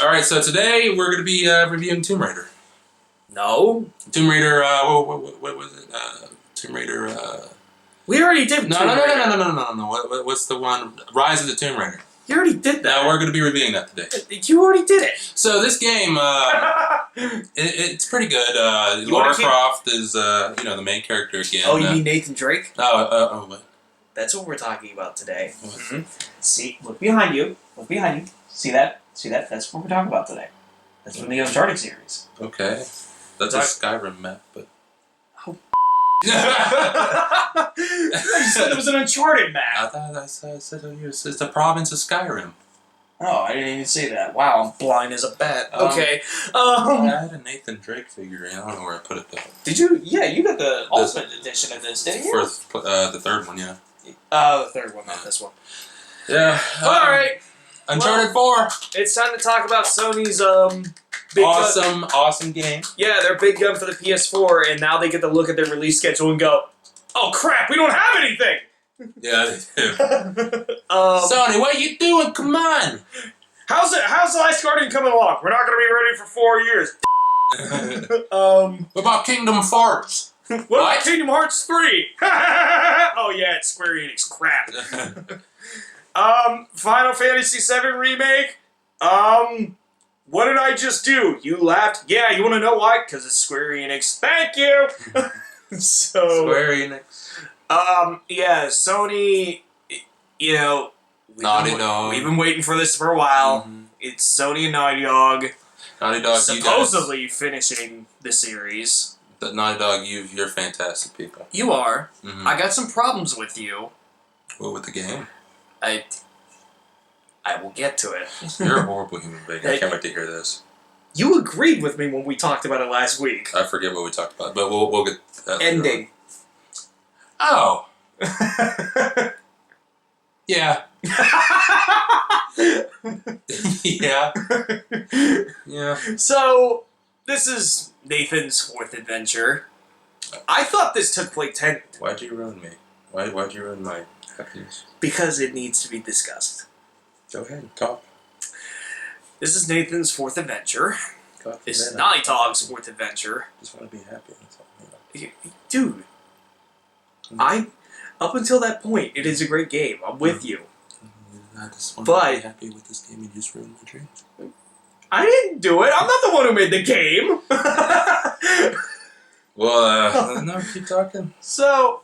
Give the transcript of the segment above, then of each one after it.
Alright, so today we're going to be reviewing Tomb Raider. No. Tomb Raider, what was it? Tomb Raider, We already did No. What's the one? Rise of the Tomb Raider. You already did that. No, we're going to be reviewing that today. You already did it. So this game, it's pretty good. Lara Croft is, the main character again. Oh, you mean Nathan Drake? What? That's what we're talking about today. Mm-hmm. See, look behind you. Look behind you. See that? See that? That's what we're talking about today. That's from the Uncharted series. Okay. That's a Skyrim map, but... Oh. You said it was an Uncharted map. I thought I said it's the province of Skyrim. Oh, I didn't even say that. Wow, I'm blind as a bat. Okay. I had a Nathan Drake figure in. I don't know where I put it though. Did you? Yeah, you got the Ultimate Edition of this, didn't you? For the third one, yeah. The third one, not this one. Yeah. Alright. Uncharted 4. It's time to talk about Sony's big awesome game. Yeah, their big gun for the PS4, and now they get to look at their release schedule and go, "Oh crap, we don't have anything." Yeah, they do. Sony, what are you doing? Come on. How's the Last Guardian coming along? We're not going to be ready for 4 years. What about Kingdom Hearts? What about Kingdom Hearts 3? Oh yeah, it's Square Enix crap. Final Fantasy VII Remake. What did I just do? You laughed? Yeah, you want to know why? Because it's Square Enix. Thank you! Square Enix. Yeah, Sony, Naughty Dog. We've been waiting for this for a while. Mm-hmm. It's Sony and Naughty Dog. Naughty Dog, supposedly finishing the series. Naughty Dog, you're fantastic people. You are. Mm-hmm. I got some problems with you. What with the game? I will get to it. You're a horrible human being. I can't wait to hear this. You agreed with me when we talked about it last week. I forget what we talked about, but we'll get that ending. Oh. Yeah. Yeah. Yeah. So, this is Nathan's fourth adventure. I thought this took like 10... Why'd you ruin me? Why'd you ruin my happiness? Because it needs to be discussed. Go ahead, talk. This is Nathan's fourth adventure. This is Naughty Dog's fourth adventure. Just want to be happy. That's all. Dude, up until that point, it is a great game. I'm with you. I just want to be happy with this game. You just ruined my dreams. I didn't do it. I'm not the one who made the game. Well, no, keep talking. So,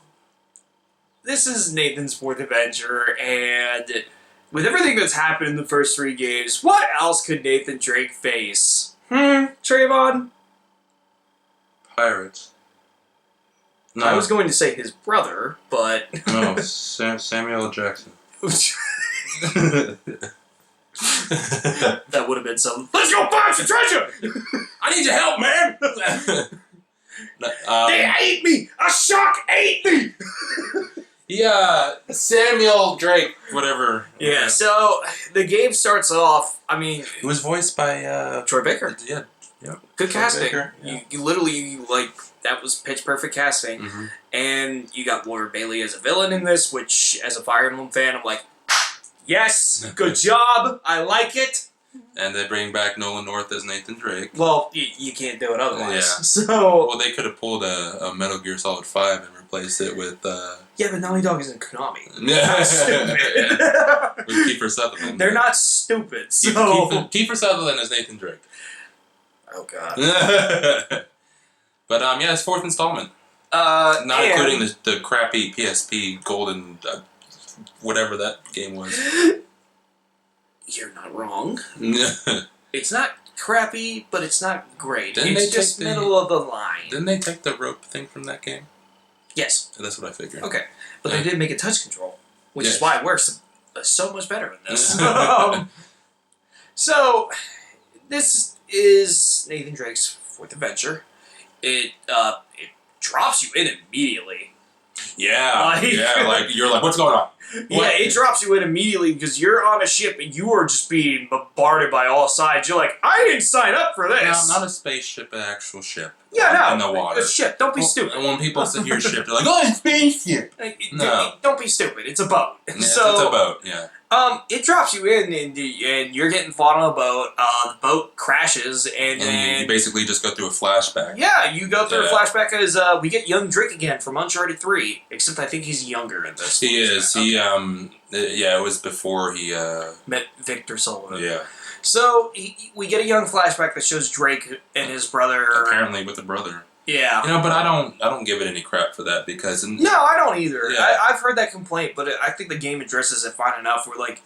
this is Nathan's fourth adventure, and with everything that's happened in the first 3 games, what else could Nathan Drake face? Trevon? Pirates. No. I was going to say his brother, but... No, Samuel L. Jackson. That would have been some... Let's go find some treasure! I need your help, man! They ate me! A shark ate me! Yeah, Samuel Drake, whatever. Yeah, so the game starts off, I mean... It was voiced by... Troy Baker. Yeah. Good casting. Baker, yeah. You literally, that was pitch perfect casting. Mm-hmm. And you got Laura Bailey as a villain in this, which, as a Fire Emblem fan, I'm like, yes, good job, I like it. And they bring back Nolan North as Nathan Drake. Well, you can't do it otherwise. Yeah. So... Well, they could have pulled a Metal Gear Solid 5 and replaced it with... Yeah, but Naughty Dog isn't Konami. Yeah. Stupid. With Kiefer Sutherland. They're not stupid, so... Kiefer Sutherland is Nathan Drake. Oh, God. But, yeah, it's 4th installment. Not including the crappy PSP Golden... whatever that game was. You're not wrong. It's not crappy, but it's not great. It's just middle of the line. Didn't they take the rope thing from that game? Yes. That's what I figured. Okay. But they did make it touch control, which is why it works so much better in this. So, this is Nathan Drake's fourth adventure. It drops you in immediately. Yeah, you're like, what's going on? Yeah, it drops you in immediately because you're on a ship and you are just being bombarded by all sides. You're like, I didn't sign up for this. No, not a spaceship, an actual ship. in the water. It's ship. Don't be stupid. And when people hear ship, they're like, "Oh, it's spaceship." No, don't be stupid. It's a boat. Yeah, it's a boat. Yeah. It drops you in, and you're getting fought on a boat. The boat crashes, and then you basically just go through a flashback. Yeah, you go through a flashback as we get young Drake again from Uncharted 3. Except I think he's younger in this. He is. It was before he met Victor Sullivan. Yeah. So we get a young flashback that shows Drake and his brother. Apparently with a brother. Yeah. But I don't give it any crap for that because... No, I don't either. Yeah. I've heard that complaint, but I think the game addresses it fine enough. Where, like,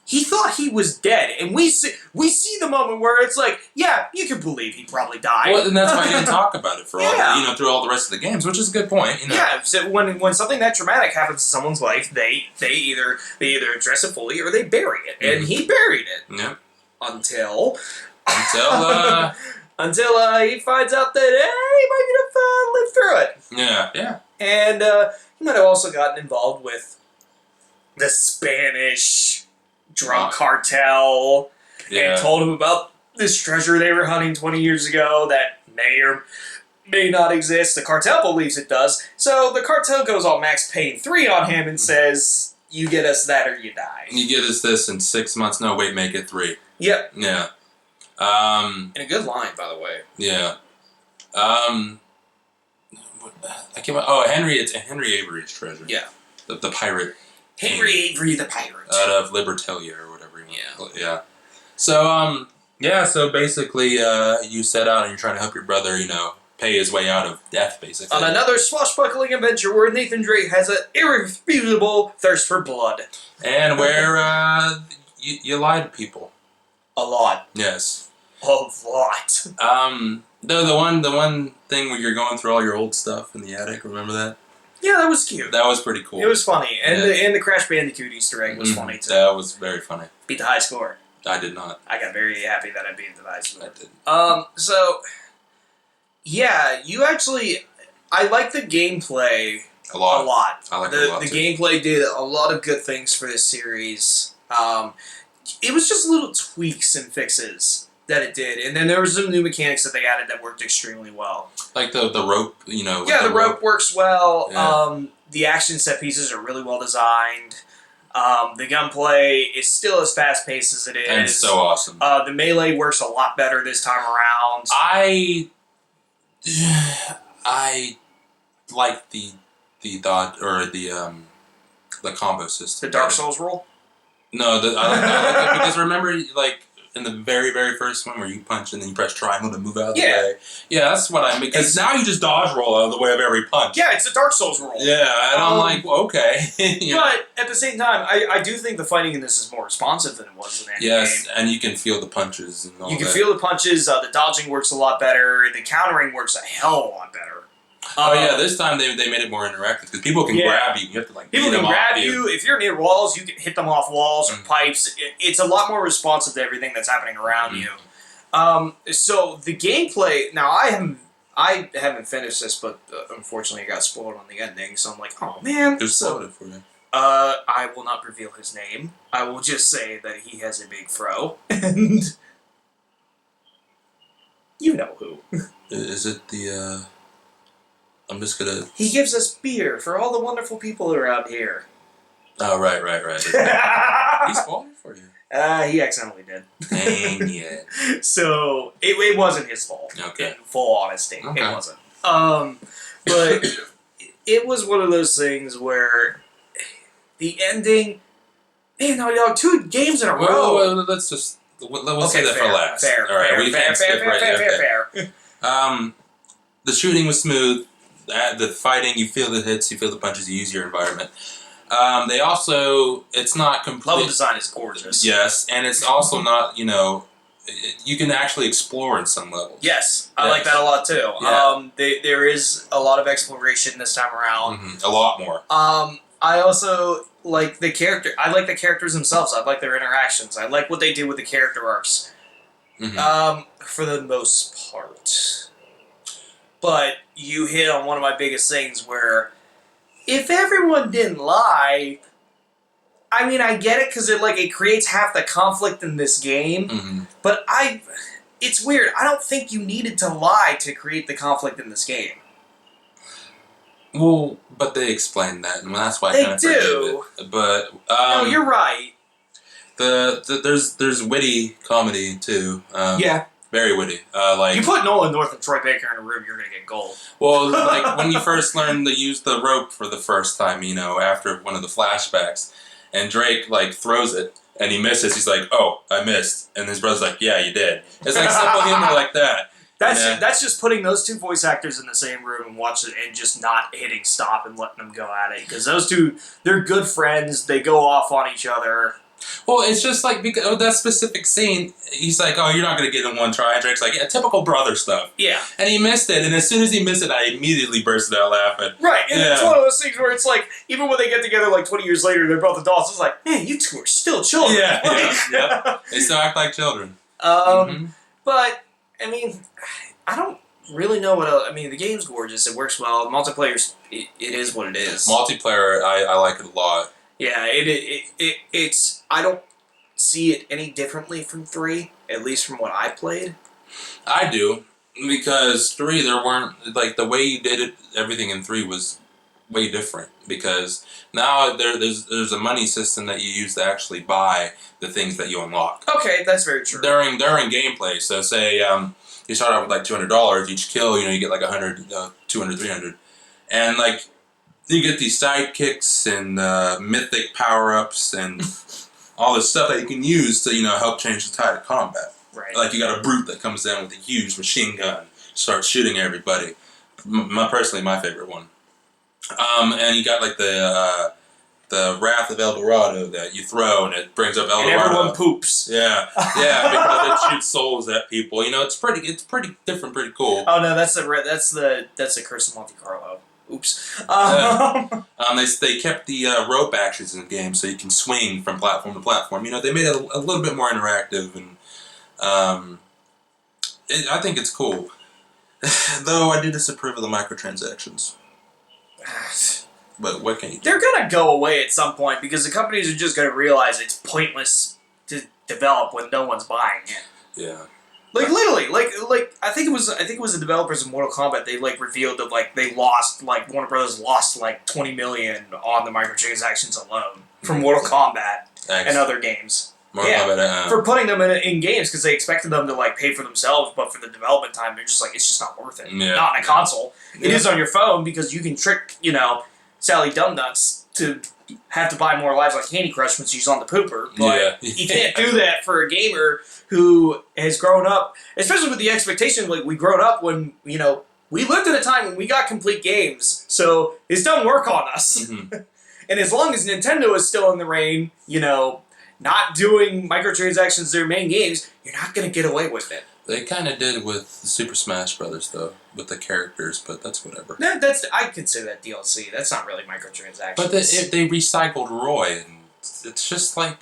he thought he was dead, and we see the moment where it's like, yeah, you can believe he probably died. Well, and that's why he didn't talk about it for all through all the rest of the games, which is a good point. Yeah, so when something that traumatic happens in someone's life, they either address it fully or they bury it, and he buried it. Yeah. Until he finds out that he might have lived through it. Yeah, yeah. And he might have also gotten involved with the Spanish drug cartel and told him about this treasure they were hunting 20 years ago that may or may not exist. The cartel believes it does. So the cartel goes all Max Payne 3 on him and says, you get us that or you die. You get us this in 6 months. No, wait, make it 3. Yep. Yeah. And a good line, by the way. Yeah. I can't. Oh, Henry Avery's treasure. Yeah. The pirate. Henry Avery the pirate. Out of Libertalia or whatever you want. Yeah. So so basically you set out and you're trying to help your brother, pay his way out of death, basically. On another swashbuckling adventure where Nathan Drake has an irrefutable thirst for blood. And where you lie to people. A lot. Yes. A lot. The one thing where you're going through all your old stuff in the attic, remember that? Yeah, that was cute. That was pretty cool. It was funny. And the Crash Bandicoot Easter egg was funny, too. That was very funny. Beat the high score. I did not. I got very happy that I beat the high score. I did. So, yeah, you actually... I like the gameplay a lot. I like it a lot, the too. gameplay did a lot of good things for this series. It was just little tweaks and fixes that it did. And then there were some new mechanics that they added that worked extremely well. Like the rope, Yeah, the rope works well. Yeah. The action set pieces are really well designed. The gunplay is still as fast-paced as it is. And so awesome. The melee works a lot better this time around. I like the dodge or the combo system. The Dark Souls roll? No, I like it because remember, like, in the very, very first one where you punch and then you press triangle to move out of the way? Yeah, that's what I mean. Because now you just dodge roll out of the way of every punch. Yeah, it's a Dark Souls roll. Yeah, and I'm like, well, okay. But at the same time, I do think the fighting in this is more responsive than it was in any game. Yes, and you can feel the punches and all that. You can feel the punches, the dodging works a lot better, the countering works a hell of a lot better. This time they made it more interactive because people can grab you. You have to people can grab you. If you're near walls, you can hit them off walls or pipes. It's a lot more responsive to everything that's happening around you. So the gameplay. Now I haven't finished this, but unfortunately, I got spoiled on the ending. So I'm like, oh man. Who spoiled it for you? I will not reveal his name. I will just say that he has a big fro, and you know who. Is it the? I'm just gonna... He gives us beer for all the wonderful people around here. Oh, right. He spoiled it for you. He accidentally did. Dang it. So, it wasn't his fault. Okay. In full honesty. Okay. It wasn't. But it was one of those things where the ending... Man, no, 2 games in a row. Well, let's just... We'll say that for last. Fair. All right, we can't skip right there. Fair. The shooting was smooth. The fighting, you feel the hits, you feel the punches, you use your environment. They also, it's not complete. Level design is gorgeous. Yes, and it's also not, you can actually explore in some levels. Yes, I like that a lot too. Yeah. There is a lot of exploration this time around. Mm-hmm. A lot more. I also like the character. I like the characters themselves. I like their interactions. I like what they do with the character arcs. Mm-hmm. For the most part. But you hit on one of my biggest things where if everyone didn't lie, I mean, I get it because it creates half the conflict in this game. Mm-hmm. But it's weird. I don't think you needed to lie to create the conflict in this game. Well, but they explained that, and that's why I They kind of do. forgave it. But No, you're right. There's witty comedy too. Yeah. Very witty. Like you put Nolan North and Troy Baker in a room, you're gonna get gold. Well, like when you first learn to use the rope for the first time, after one of the flashbacks, and Drake like throws it and he misses. He's like, "Oh, I missed," and his brother's like, "Yeah, you did." It's like simple humor like that. That's just putting those two voice actors in the same room and watching it and just not hitting stop and letting them go at it, because those two, they're good friends. They go off on each other. Well, it's just like because that specific scene, he's like, "Oh, you're not gonna get it in one try." And Drake's like, "Yeah, typical brother stuff." Yeah, and he missed it, and as soon as he missed it, I immediately bursted out laughing. Right, and it's one of those things where it's like, even when they get together like 20 years later, they're both adults. It's like, man, you two are still children. Yeah. They still act like children. But I mean, I don't really know what else. I mean, the game's gorgeous. It works well. Multiplayer, it is what it is. Multiplayer, I like it a lot. Yeah, it's. I don't see it any differently from 3, at least from what I played. I do, because 3 there weren't like the way you did it. Everything in 3 was way different, because now there's a money system that you use to actually buy the things that you unlock. Okay, that's very true. During gameplay, so say you start off with like $200 each kill. You get like 100, 200, 300, and like. You get these sidekicks and mythic power-ups and all this stuff that you can use to, help change the tide of combat. Right. Like you got a brute that comes down with a huge machine gun, starts shooting everybody. Personally, my favorite one. And you got like the Wrath of El Dorado that you throw, and it brings up El Dorado. And everyone poops. Yeah, because it shoots souls at people. It's pretty different, pretty cool. Oh no, that's the Curse of Monte Carlo. Oops. They kept the rope actions in the game, so you can swing from platform to platform. They made it a little bit more interactive, and I think it's cool. Though I do disapprove of the microtransactions. But what can you do? They're gonna go away at some point, because the companies are just gonna realize it's pointless to develop when no one's buying it. Yeah. Like literally, like I think it was the developers of Mortal Kombat. They revealed that Warner Brothers lost like $20 million on the microtransactions alone from Mortal Kombat and other games. For putting them in games, because they expected them to pay for themselves, but for the development time, they're just like, it's just not worth it. Yeah. Not in a console. It is on your phone, because you can trick Sally Dumbnuts to have to buy more lives like Candy Crush when she's on the pooper, but you can't do that for a gamer who has grown up, especially with the expectation, we grown up when, we lived in a time when we got complete games, so it's done work on us. Mm-hmm. And as long as Nintendo is still in the reign, not doing microtransactions their main games, you're not going to get away with it. They kind of did with Super Smash Brothers, though, with the characters, but that's whatever. I consider that DLC. That's not really microtransactions. But they recycled Roy, and it's just like...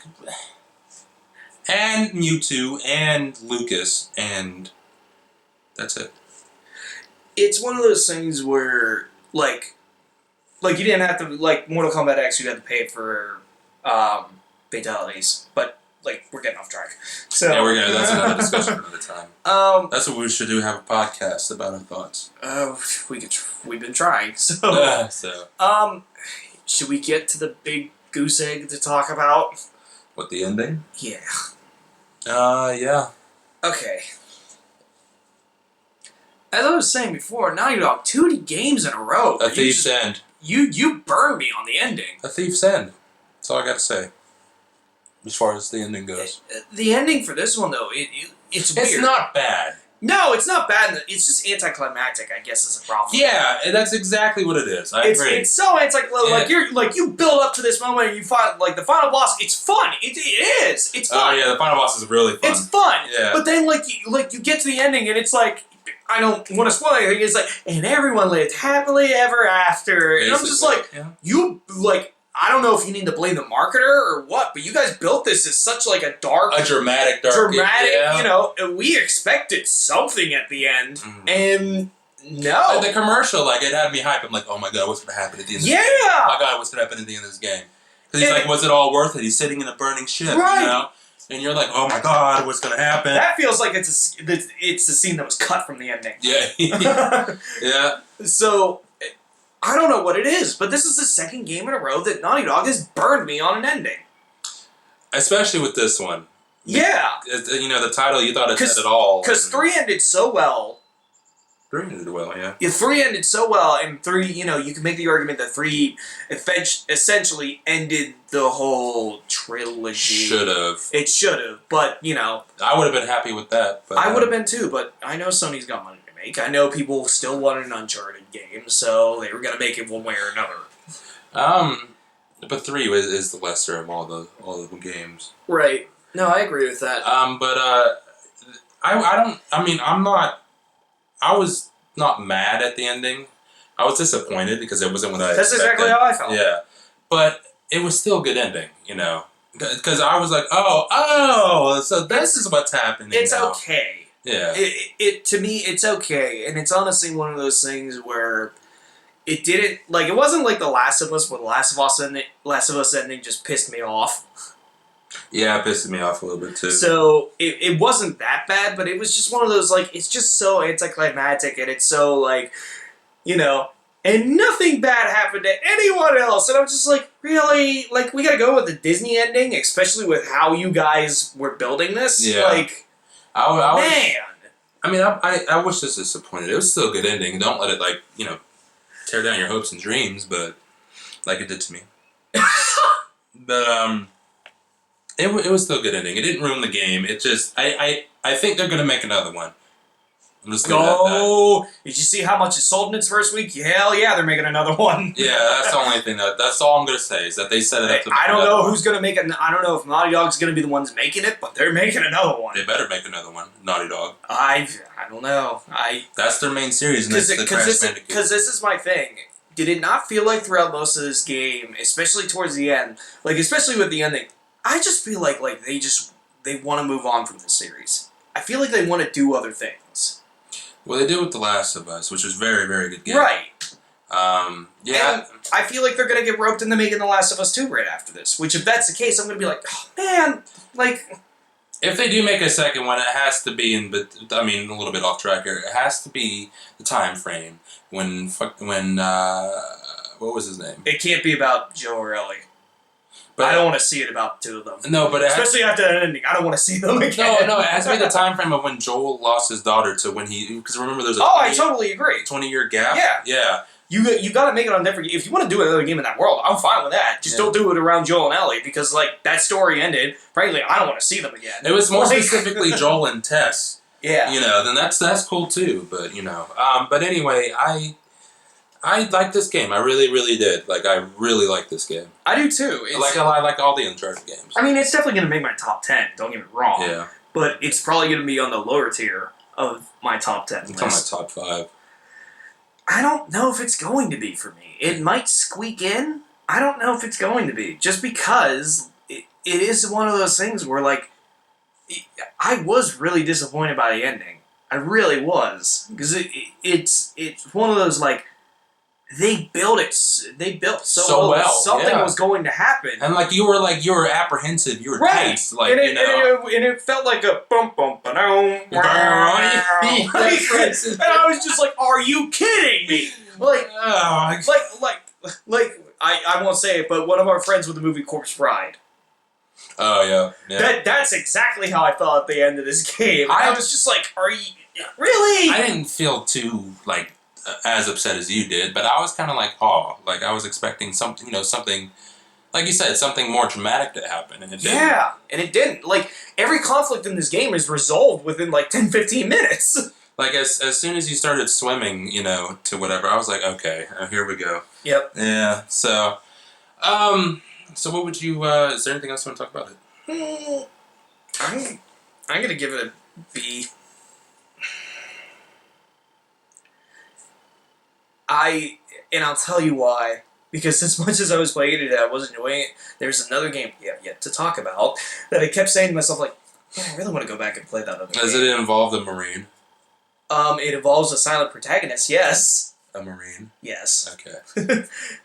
And Mewtwo, and Lucas, and that's it. It's one of those things where, you didn't have to, Mortal Kombat X, you had to pay for fatalities, but, we're getting off track. So yeah, that's another discussion for another time. That's what we should do, have a podcast about our thoughts. We've been trying, so... should we get to the big goose egg to talk about? What, the ending? Yeah. Yeah. Okay. As I was saying before, Naughty Dog, 2D games in a row. A Thief's End. You burned me on the ending. A Thief's End. That's all I gotta say. As far as the ending goes. The ending for this one, though, it's weird. It's not bad. No, it's not bad. It's just anticlimactic, I guess, is the problem. Yeah, that's exactly what it is. I agree. It's so you build up to this moment and you find the final boss. It's fun. It is. It's fun. Oh yeah, the final boss is really fun. It's fun. Yeah. But then you get to the ending and it's like, I don't want to spoil anything. It's like, and everyone lived happily ever after. Basically, and I'm just like, I don't know if you need to blame the marketer or what, but you guys built this as such a dramatic, and we expected something at the end, and no. And the commercial, it had me hyped. I'm like, oh my god, what's going to happen at the end of this game? Oh my god, what's going to happen at the end of this game? Because he's like, was it all worth it? He's sitting in a burning ship, right. and you're like, oh my god, what's gonna happen? That feels like it's a scene that was cut from the ending. Yeah. Yeah. So, I don't know what it is, but this is the second game in a row that Naughty Dog has burned me on an ending. Especially with this one. Yeah. You know, the title, you thought it said it all. Because 3 ended so well. 3 ended well, yeah. Yeah, 3 ended so well, and 3, you know, you can make the argument that 3 essentially ended the whole trilogy. Should have. It should have, but, you know. I would have been happy with that. But, I would have been too, but I know Sony's got money to make. I know people still wanted an Uncharted game, so they were going to make it one way or another. But 3 is the lesser of all the games. Right. No, I agree with that. I was not mad at the ending. I was disappointed because it wasn't what I That's expected. exactly how I felt. Yeah. But it was still a good ending, you know. Because I was like, oh, so this is what's happening It's now. okay. Yeah. To me, it's okay. And it's honestly one of those things where it didn't, like, it wasn't like The Last of Us, where The Last of Us ending just pissed me off. Yeah, it pissed me off a little bit too. So, it wasn't that bad, but it was just one of those, like, it's just so anticlimactic, and it's so, like, you know, and nothing bad happened to anyone else. And I'm just like, really? Like, we gotta go with the Disney ending, especially with how you guys were building this? Yeah. Like, man! I wish this was disappointed. It was still a good ending. Don't let it, like, you know, tear down your hopes and dreams, but, like it did to me. But, it was still a good ending. It didn't ruin the game. It just, I think they're gonna make another one. I'm just leaving it at that. Did you see how much it sold in its first week? Hell yeah, they're making another one. Yeah, that's the only thing that's all I'm gonna say is that they set it up to make I don't know one. who's gonna make it. I don't know if Naughty Dog's gonna be the ones making it, but they're making another one. They better make another one, Naughty Dog. I don't know. That's their main series, and it's the Crash Bandicoot. Because this is my thing. Did it not feel like throughout most of this game, especially towards the end, like especially with the ending, I just feel like they want to move on from this series. I feel like they want to do other things. Well, they did with The Last of Us, which was a very, very good game. Right. Yeah. And I feel like they're going to get roped into making The Last of Us 2 right after this, which if that's the case, I'm going to be like, oh, man, like... If they do make a second one, it has to be a little bit off track here, it has to be the time frame when what was his name? It can't be about Joe or Ellie. But I don't want to see it about the two of them. No, but especially after that ending, I don't want to see them again. No, it has to be the time frame of when Joel lost his daughter to when he... Because remember, there's a I totally agree. 20-year gap? Yeah. Yeah. You got to make it on different... If you want to do another game in that world, I'm fine with that. Just don't do it around Joel and Ellie, because, like, that story ended. Frankly, I don't want to see them again. It was more specifically Joel and Tess. Yeah. You know, then that's cool, too. But, you know... but anyway, I like this game. I really, really did. Like, I really like this game. I do, too. I like all the Uncharted games. I mean, it's definitely going to make my top 10. Don't get me wrong. Yeah. But it's probably going to be on the lower tier of my top 10 list. It's on my top 5. I don't know if it's going to be for me. It might squeak in. I don't know if it's going to be. Just because it is one of those things where, like, I was really disappointed by the ending. I really was. Because it's one of those, like, they built so well. Something was going to happen. And, like, you were apprehensive. You were tense. Like, and it felt like a bump, bump, ba-dum, and I was just like, are you kidding me? Like, I won't say it, but one of our friends with the movie Corpse Bride. Oh, yeah. That's exactly how I felt at the end of this game. I was just like, are you... Really? I didn't feel too, like... as upset as you did, but I was kind of like, like I was expecting something, like you said, something more dramatic to happen, and it didn't. Yeah, and it didn't. Like, every conflict in this game is resolved within, like, 10-15 minutes. Like, as soon as you started swimming, to whatever, I was like, okay, here we go. Yep. Yeah, so what would you, is there anything else you want to talk about it? I'm going to give it a B. And I'll tell you why. Because as much as I was playing it, I wasn't enjoying it. There's another game we have yet to talk about that I kept saying to myself, like, man, I really want to go back and play that other game. Does it involve the Marine? It involves a silent protagonist, yes. A Marine? Yes. Okay.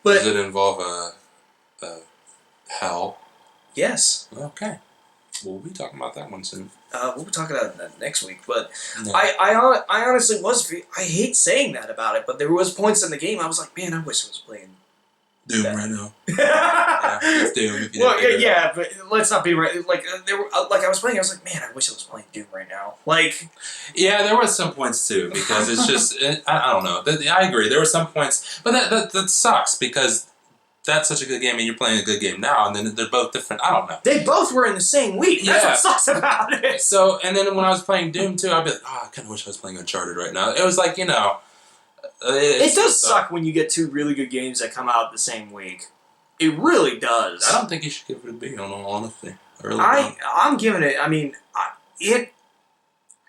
But does it involve a Hell? Yes. Okay. We'll be talking about that one soon. We'll be talking about that next week. But Yeah. I honestly was. I hate saying that about it, but there was points in the game I was like, man, I wish I was playing Doom that. right now. Yeah, it's Doom. If you Well, didn't figure it out. but let's not be right. Like there were, like I was playing, I was like, man, I wish I was playing Doom right now. Like, Yeah, there was some points too because it's just I don't know. I agree. There were some points, but that sucks because that's such a good game and you're playing a good game now, and then they're both different. I don't know. they both were in the same week. That's Yeah. what sucks about it. So, and then when I was playing Doom too, I'd be like, oh, I kind of wish I was playing Uncharted right now. It was like, It does suck when you get two really good games that come out the same week. It really does. I don't think you should give it a B, in all honesty. I really don't. I'm giving it. I mean, if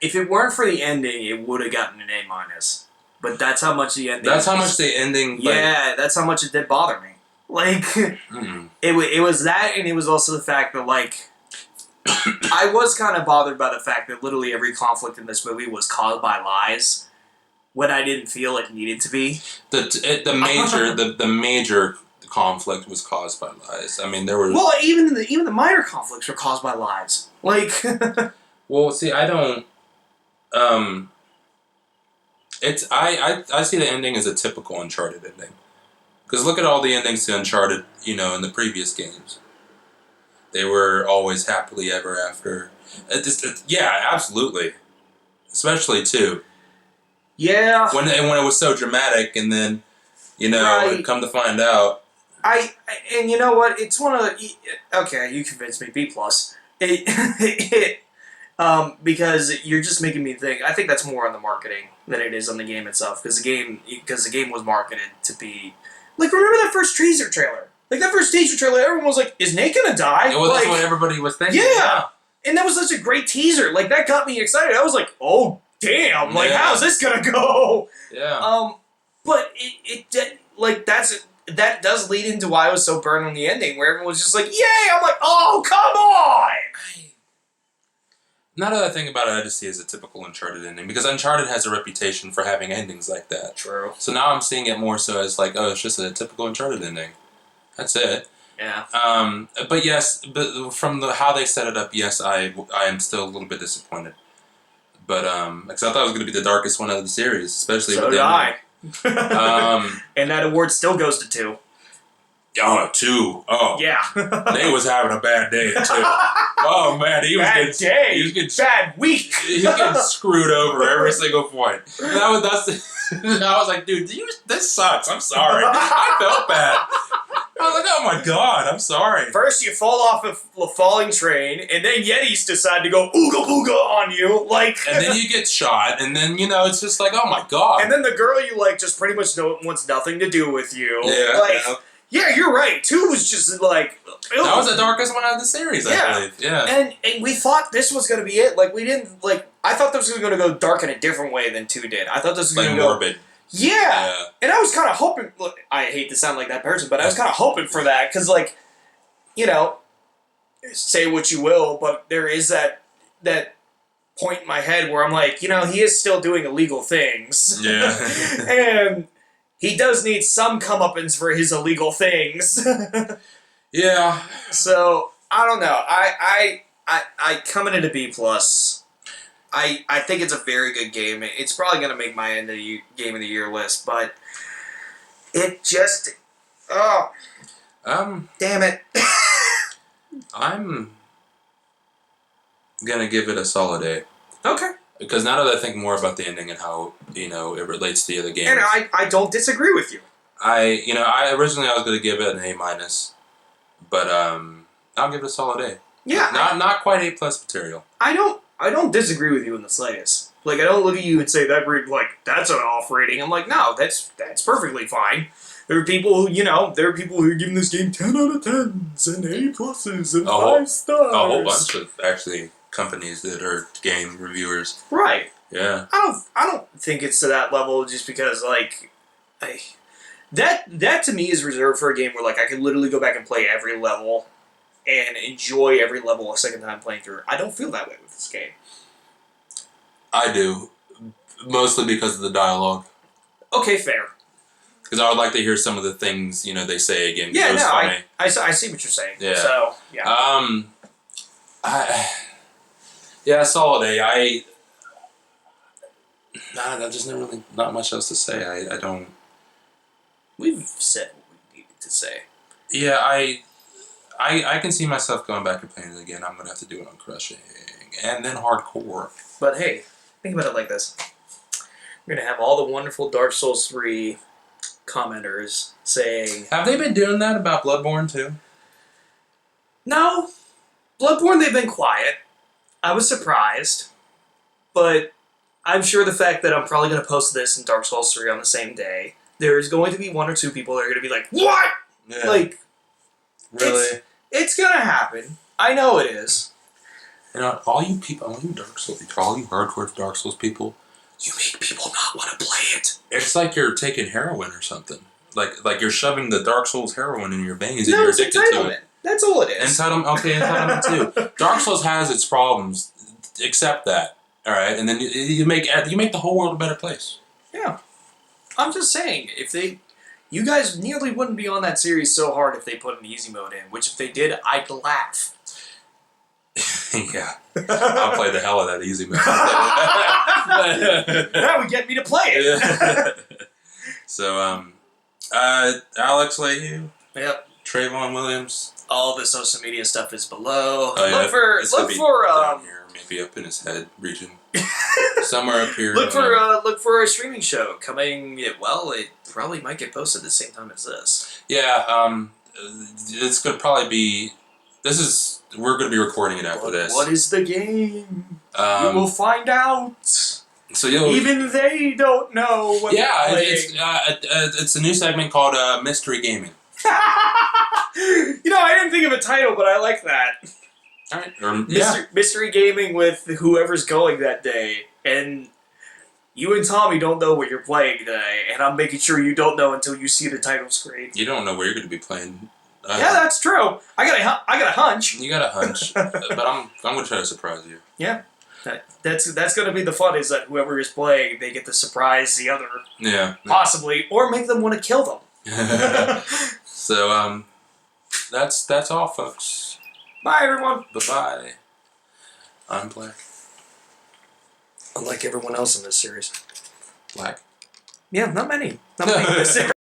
it weren't for the ending, it would have gotten an A minus. But that's how much the ending. That's how much the ending. Yeah, that's how much it did bother me. Like, it was that, and it was also the fact that like, I was kind of bothered by the fact that literally every conflict in this movie was caused by lies, when I didn't feel it needed to be. The major conflict was caused by lies. I mean, there were. Well, even the minor conflicts were caused by lies. Like, Well, see, I don't. It's I see the ending as a typical Uncharted ending, because look at all the endings to Uncharted. In the previous games, they were always happily ever after. Yeah, absolutely. Especially two. yeah. When it was so dramatic, and then Right. come to find out. And you know what? It's one of the. Okay, you convinced me. B plus. Because you're just making me think. I think that's more on the marketing than it is on the game itself. Because the game was marketed to be like. Remember that first teaser trailer? Like that first teaser trailer, everyone was like, "Is Nate gonna die?" Well, that's what everybody was thinking. Yeah. And that was such a great teaser. Like that got me excited. I was like, "Oh damn! Like Yeah. how's this gonna go?" Yeah. But that does lead into why I was so burned on the ending, where everyone was just like, "Yay!" I'm like, "Oh, come on!" Now that I think about it, I just see it as a typical Uncharted ending, because Uncharted has a reputation for having endings like that. True. So now I'm seeing it more so as like, oh, it's just a typical Uncharted ending. That's it. Yeah. But yes, from how they set it up, yes, I am still a little bit disappointed. But because I thought it was going to be the darkest one of the series, especially So with did the I. And that award still goes to 2. Oh, 2. Oh, Yeah. Nate was having a bad day too. Oh man, he was Bad day. He was getting Bad week. He's getting screwed over every single point. I was like, dude, this sucks. I'm sorry. I felt bad. I was like, oh my god, I'm sorry. First, you fall off a falling train, and then Yetis decide to go ooga booga on you, like. And then you get shot, and then it's just like, oh my god. And then the girl you like just pretty much wants nothing to do with you. Yeah. Like, yeah, you're right. 2 was just like. That was the darkest one out of the series, I believe. Yeah. And we thought this was going to be it. Like, we didn't, like, I thought this was going to go dark in a different way than 2 did. I thought this was Like going to go. morbid. Yeah. And I was kind of hoping. Look, I hate to sound like that person, but I was kind of hoping for that. Because, like, say what you will, but there is that point in my head where I'm like, he is still doing illegal things. Yeah. And he does need some comeuppance for his illegal things. Yeah. So I don't know. I coming into B plus. I think it's a very good game. It's probably gonna make my end of the game of the year list, but it just damn it. I'm gonna give it a solid A. Okay. Because now that I think more about the ending and how it relates to the other games, And I don't disagree with you. I originally I was gonna give it an A minus, but I'll give it a solid A. Yeah. Not quite A plus material. I don't disagree with you in the slightest. Like I don't look at you and say that's an off rating. I'm like, no, that's perfectly fine. There are people who are giving this game 10 out of 10s and A pluses and 5 stars. A whole bunch of actually companies that are game reviewers. Right. Yeah. I don't think it's to that level just because that to me is reserved for a game where like I could literally go back and play every level and enjoy every level a second time playing through. I don't feel that way with this game. I do. Mostly because of the dialogue. Okay, fair. Because I would like to hear some of the things, they say again. Yeah, it was funny. I see what you're saying. Yeah. So, yeah. Yeah, solid A. There's just really not much else to say. I don't. We've said what we needed to say. Yeah, I can see myself going back and playing it again. I'm gonna have to do it on crushing and then hardcore. But hey, think about it like this: we're gonna have all the wonderful Dark Souls 3 commenters saying, Have they been doing that about Bloodborne too? "No, Bloodborne. They've been quiet. I was surprised, but I'm sure the fact that I'm probably gonna post this and Dark Souls 3 on the same day, there's going to be one or two people that are gonna be like, what? Yeah. Like, really? It's gonna happen. I know it is." You know, all you people, all you Dark Souls, all you hardcore Dark Souls people, you make people not want to play it. It's like you're taking heroin or something. Like you're shoving the Dark Souls heroin in your veins and you're addicted to it. That's all it is. Entitlement too. Dark Souls has its problems. Accept that, all right, and then you make the whole world a better place. Yeah, I'm just saying, you guys nearly wouldn't be on that series so hard if they put an easy mode in. Which, if they did, I'd laugh. Yeah, I'll play the hell of that easy mode. That would get me to play it. So, Alex Lehew. Yep. Trevon Williams. All the social media stuff is below. Oh, yeah. Look for down here, maybe up in his head region, somewhere up here. Look for a streaming show coming. Well, it probably might get posted at the same time as this. Yeah, it's gonna probably be. We're gonna be recording it after this. What is the game? We will find out. So even they don't know what. Yeah, it's a new segment called Mystery Gaming. I didn't think of a title, but I like that. All right. Mystery gaming with whoever's going that day, and you and Tommy don't know what you're playing today, and I'm making sure you don't know until you see the title screen. You don't know where you're going to be playing. Yeah, that's true. I got a hunch. You got a hunch, but I'm going to try to surprise you. Yeah, that's going to be the fun. Is that whoever is playing, they get to surprise the other. Yeah. Possibly, or make them want to kill them. So that's all, folks. Bye, everyone. Bye-bye. I'm Black. Unlike everyone else in this series. Black? Yeah, not many. Not many in this series.